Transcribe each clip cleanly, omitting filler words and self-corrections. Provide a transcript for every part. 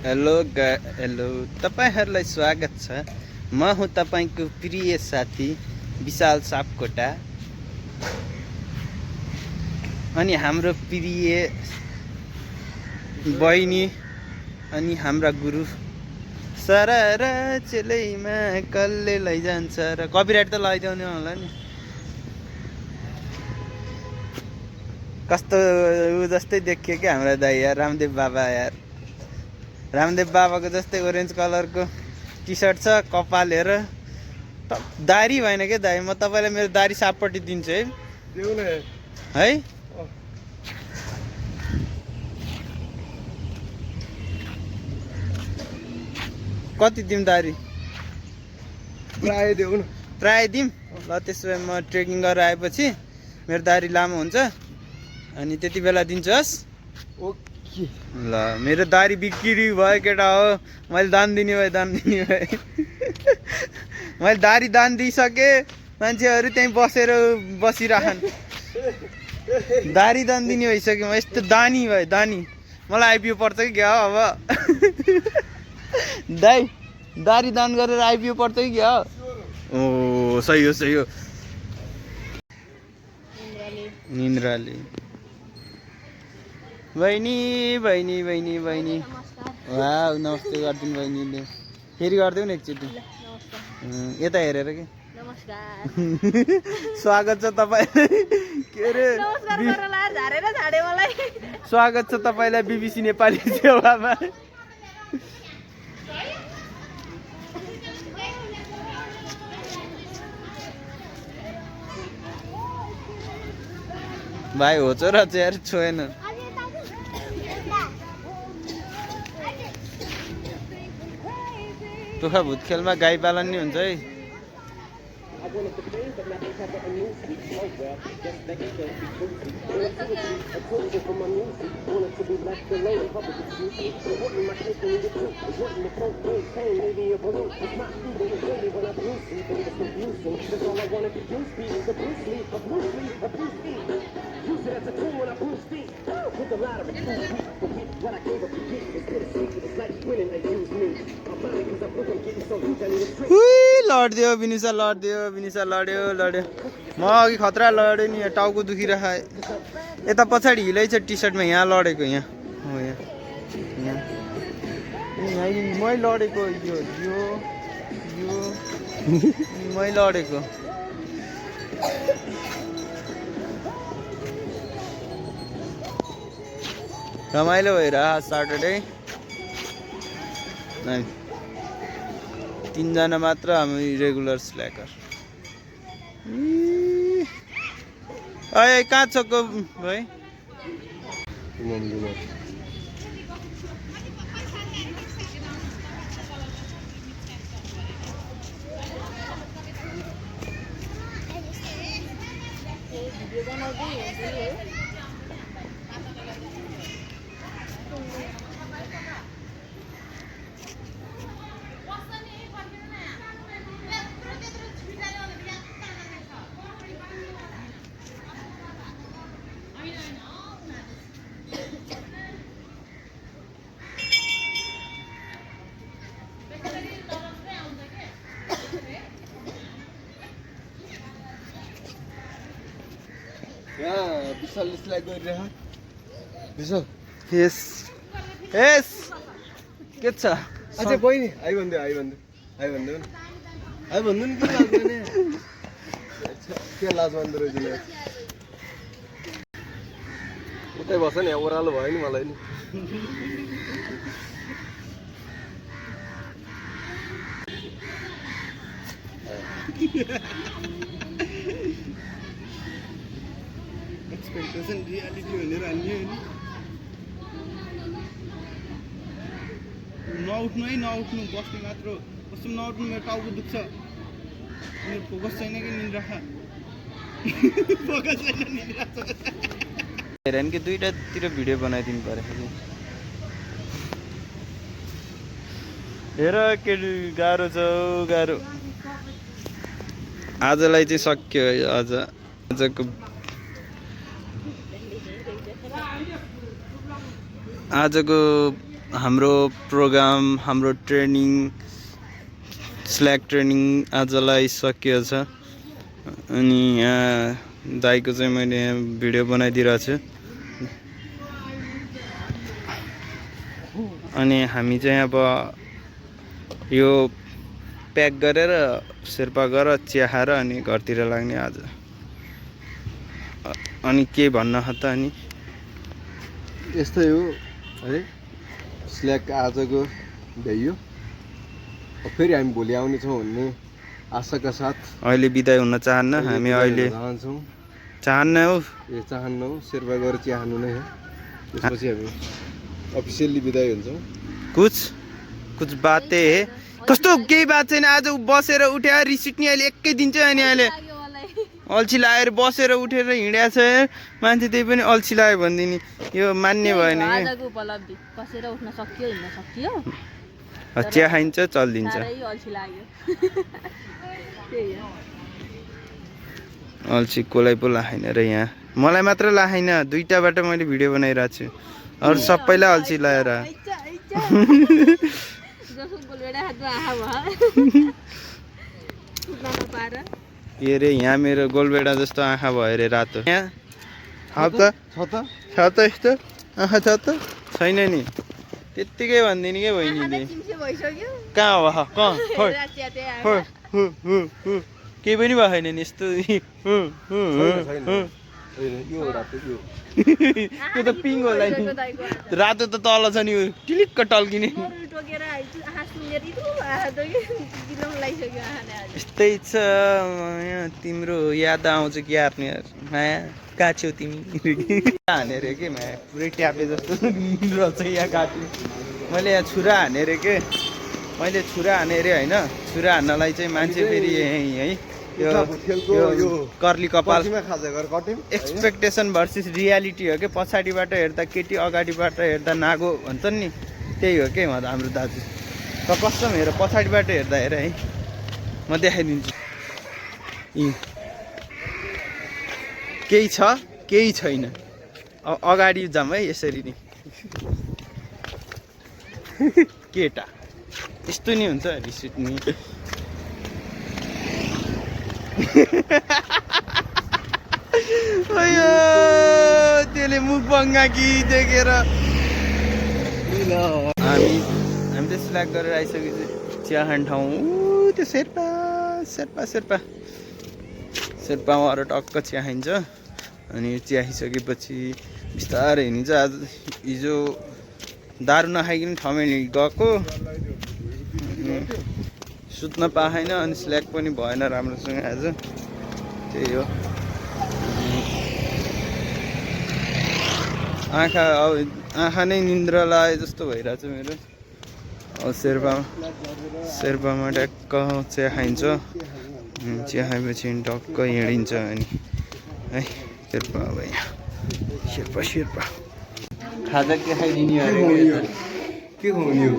Hello तपाईहरुलाई स्वागत छ। म हुँ तपाईको प्रिय साथी विशाल सापकोटा अनि हाम्रो प्रिय बहिनी अनि हाम्रा गुरु सररा चेलैमा कल्ले लैजान्छ र कपिराइट त लगाइदिउने होला नि। कस्तो उ जस्तै देखियो कि हाम्रो दाइ यार, रामदेव बाबा यार। रामदेव बाबाको जस्तै ओरेन्ज कलरको टी सर्ट छ, कपाल हेर। दारी भएन के दाइ, म तपाईलाई मेरो दारी सापपट्टि दिन्छु है। देऊ न है कति दिम दारी? प्राय देऊ न। प्राय दिम ल। त्यसो भए म ट्रेकिङ गरेर आएपछि मेरो दारी लामो हुन्छ अनि त्यति बेला दिन्छु हस्। ओके ल। मेरो दारी बिक्री भयो केटा हो। मैले दान दिने भए मैले दारी दान दिइसके। मान्छेहरू त्यहीँ बसिरहन्। दारी दान दिने भइसक्यो। म यस्तो दानी भए दानी। मलाई आइपिओ पर्छ कि क्या हो अब? दाइ दारी दान गरेर आइपिओ पर्छ कि क्या हो? ओ सही हो सही हो। निन्द्राले बहिनी बहिनी बहिनी बहिनी वाह नमस्ते गरिदिनु बहिनीले। फेरि गरिदेऊ न एकचोटि यता हेरेर के। नमस्कार। स्वागत छ तपाईलाई। के अरे स्वागत छ तपाईलाई बीबीसी नेपाली सेवामा। भाइ होचो र चाहिँ यार छोएन। टोखा भूत खेलमा गाई पालन नि हुन्छ है। लड्दियो विनिसा, लड्दियो विनिसा, लड्यो लड्यो। म अघि खतरा लड्यो नि। टाउको दुखिरह। यता पछाडि हिलै छ टी सर्टमा। यहाँ लडेको यहाँ हो। यहाँ मै लडेको। यो यो यो मै लडेको। रमाइलो भइरह सटरडे। 3 जना मात्र हामी रेगुलर स्ल्याकर। अय कहाँ छ को भाइ? विशाल स्लाइड गरिरह। विशाल यस यस के छ? अच्छा बहिनी आइभन्दै नि के लाग्दैन। के लाज मान्दो रहेछ नि। उतै बस नि, ओह्रालो भयो नि मलाई नि। एक्सपेक्टेसन रियालिटी भनेर हाल्ने होइन। नउठ्नु है नउठ्नु, बस्नु मात्र। कस्तो नउठ्नु, मेरो टाउको दुख्छ। मेरो फोकस छैन कि निन्द्रा। फोकस छैन निन्द्रा हेर नि कि दुईटातिर भिडियो बनाइदिनु पर्यो। हेर के गाह्रो छ गाह्रो। आजलाई चाहिँ सक्यो है। आजको आजको हाम्रो प्रोग्राम हाम्रो ट्रेनिङ स्ल्याक ट्रेनिङ आजलाई सकिएछ अनि यहाँ दाइको चाहिँ मैले यहाँ भिडियो बनाइदिरहेको छु अनि हामी चाहिँ अब यो प्याक गरेर शेर्पा गरेर चिया खाएर अनि घरतिर लाग्ने आज अनि के भन्न त अनि यस्तै हो है स्ल्याक आजको भ्याइयो फेरि हामी भोलि आउनेछौँ भन्ने आशाका साथ अहिले बिदाय हुन चाहन्न हामी अहिले चाहन्छौँ चाहन्न हो चाहन्नौ शेर्पा गरेर चिया खानु नै हो त्यसपछि हामी अफिसियल्ली बिदाय हुन्छौँ कुछ बाते है कस्तो केही बात छैन आज बसेर उठ्या रिस उठ्ने अहिले एकै दिन चाहिँ अनि अहिले अल्छी लागेर बसेर उठेर हिँड्या छ मान्छे त्यही पनि अल्छी लाग्यो भनिदिने यो मान्ने भएन आजको उपलब्धि बसेर उठ्न सकियो हिँड्न सकियो चिया खाइन्छ चलिदिन्छ अल्छी लाग्यो अल्छी कसलाई पो लाखाइन र यहाँ मलाई मात्र लाखाइन दुईटाबाट मैले भिडियो बनाइरहेको छु अरू सबैलाई अल्छी लगाएर के अरे यहाँ मेरो गोलबेडा जस्तो आँखा भयो अरे रातो यहाँ छ त यस्तो आँखा छ त छैन नि त्यत्तिकै भनिदिने क्या बहिनीले कहाँ हो केही पनि भएन नि यस्तो त्यो त पिङ होला नि रातो त तल छ नि टिलिक्क टल्किने यस्तै छ तिम्रो याद आउँछ कि आफ्नो माया कहाँ छेउ तिमी हाने रे के माया पुरै ट्यापे जस्तो रहेछ यहाँ काट्यो मैले यहाँ छुरा हाने रे के मैले छुरा हाने रे होइन छुरा हान्नलाई चाहिँ मान्छे फेरि है यो कर्ली कपाल एक्सपेक्टेसन भर्सेस रियालिटी हो कि पछाडिबाट हेर्दा केटी अगाडिबाट हेर्दा नागो भन्छ नि त्यही हो कि हाम्रो दाजु त कसम हेर पछाडिबाट हेर्दा हेर है म देखाइदिन्छु केही छ केही छैन अगाडि जाम है यसरी नि केटा यस्तो नि हुन्छ रिस उठ्ने त्यसले मुख बङ्गा कि देखेर हामी त स्ल्याक गरेर आइसकेपछि चिया खाने ठाउँ त्यो शेर्पामा टक्क चिया खाइन्छ अनि चिया खाइसकेपछि बिस्तारै हिँडिन्छ आज हिजो दारू नखाइकन ठमेली गएको सुत्न पाएन अनि स्ल्याक पनि भएन राम्रोसँग आज त्यही हो आँखा नै निन्द्रा लागे जस्तो भइरहेछ मेरो अब शेर्पामा ट्याक्क चिया खाइन्छ चिया खाएपछि टक्क हिँडिन्छ अनि है शेर्पा अब यहाँ शेर्पा खाजा के खाइदिने अरे के खुवाउने हो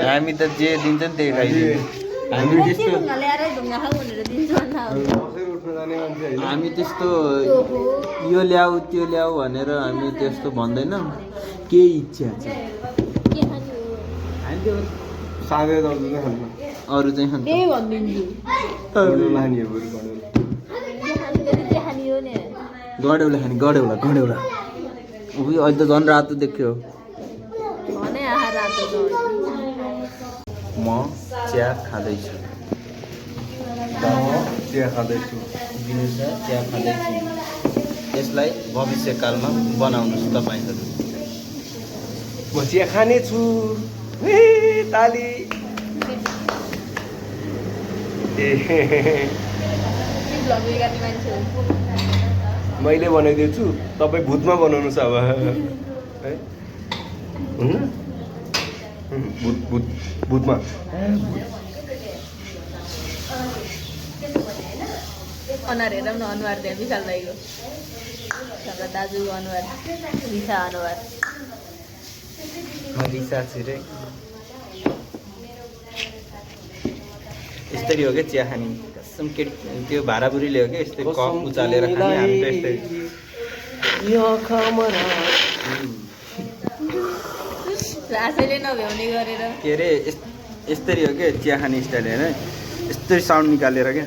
हामी त जे दिन्छ नि त्यही खाइदिन्छ हामी त्यस्तो यो ल्याऊ त्यो ल्याऊ भनेर हामी त्यस्तो भन्दैनौँ के इच्छा छ अरू चाहिँ खान्छ गडेउला खाने गडेउला अहिले त झन् रातो देख्यो म चिया खाँदैछु चिया खाँदैछु यसलाई भविष्यकालमा बनाउनुहोस् तपाईँहरू म चिया खानेछु ताली मैले बनाइदिन्छु तपाईँ भूतमा बनाउनुहोस् अब है भूतमा अनुहार हेरौँ न अनुहार त्यहाँ विशाल दाइको हाम्रो दाजुको अनुहार रिसा अनुहार रिसा छु रे यस्तरी हो क्या चिया खाने कसम के त्यो भाडाबुरीले हो क्या यस्तै कप उचालेर खाने हामी त यस्तै आफैले नभ्याउने गरेर के अरे यस्तरी हो क्या चिया खाने स्टाइल होइन यस्तरी साउन्ड निकालेर क्या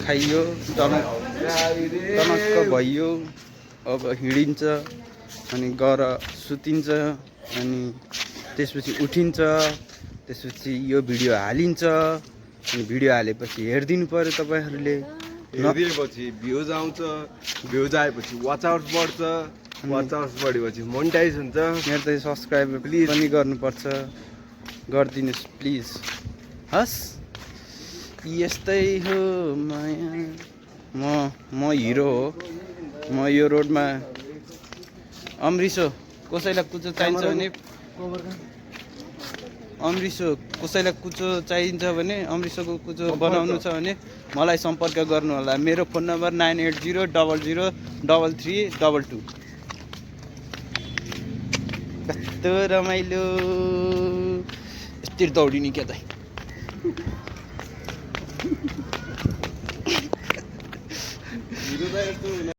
खाइयो टनक्क भइयो अब हिँडिन्छ अनि गएर सुतिन्छ अनि त्यसपछि उठिन्छ त्यसपछि यो भिडियो हालिन्छ अनि भिडियो हालेपछि हेरिदिनु पर्यो तपाईँहरूले हेरिदिएपछि भ्युज आउँछ भ्युज आएपछि वाच आवर्स बढ्छ वाच आवर्स बढेपछि मोनिटाइज हुन्छ मेरो त सब्सक्राइब प्लिज पनि गर्नुपर्छ गरिदिनुहोस् प्लिज हस् यस्तै हो माया म हिरो हो म यो रोडमा अमृसो कसैलाई कुचो चाहिन्छ भने अमृसो कसैलाई कुचो चाहिन्छ भने अमृसोको कुचो बनाउनु छ भने मलाई सम्पर्क गर्नु होला मेरो फोन नम्बर 9800003322 कस्तो रमाइलो यस्तै दौडिने क्या दाइ हिरो त यस्तो